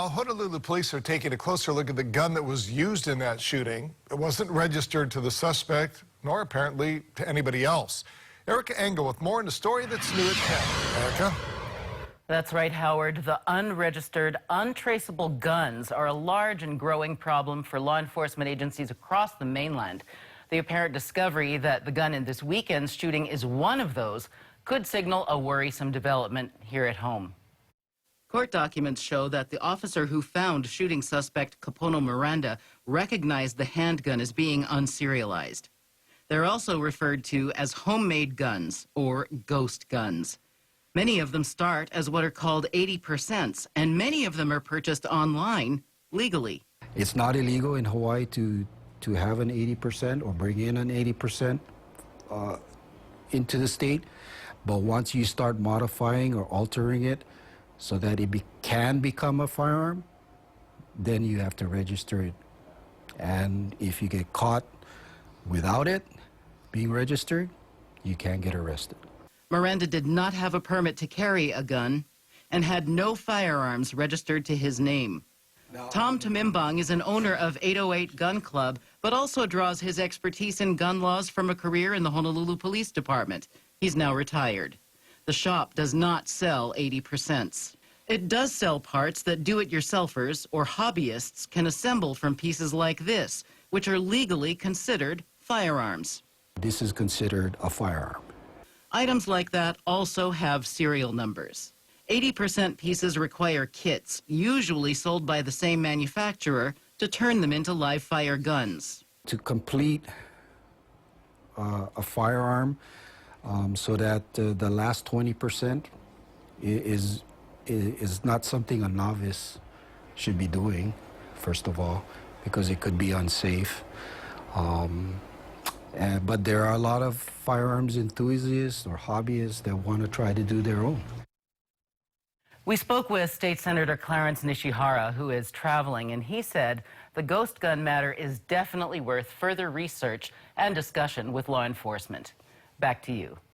Well, Honolulu police are taking a closer look at the gun that was used in that shooting. It wasn't registered to the suspect, nor apparently to anybody else. Erica Engel with more in the story that's new at 10. Erica? That's right, Howard. The unregistered, untraceable guns are a large and growing problem for law enforcement agencies across the mainland. The apparent discovery that the gun in this weekend's shooting is one of those could signal a worrisome development here at home. Court documents show that the officer who found shooting suspect Kapono Miranda recognized the handgun as being unserialized. They're also referred to as homemade guns or ghost guns. Many of them start as what are called 80%, and many of them are purchased online legally. It's not illegal in Hawaii to have an 80% or bring in an 80% into the state, but once you start modifying or altering it so that it can become a firearm, then you have to register it. And if you get caught without it being registered, you can get arrested. Miranda did not have a permit to carry a gun and had no firearms registered to his name. Tom Tamimbang is an owner of 808 Gun Club, but also draws his expertise in gun laws from a career in the Honolulu Police Department. He's now retired. The shop does not sell 80%. It does sell parts that do-it-yourselfers or hobbyists can assemble from pieces like this, which are legally considered firearms. This is considered a firearm. Items like that also have serial numbers. 80% pieces require kits, usually sold by the same manufacturer, to turn them into live-fire guns. To complete a firearm so that the last 20% is not something a novice should be doing, first of all, because it could be unsafe. But there are a lot of firearms enthusiasts or hobbyists that want to try to do their own. We spoke with State Senator Clarence Nishihara, who is traveling, and he said the ghost gun matter is definitely worth further research and discussion with law enforcement. Back to you.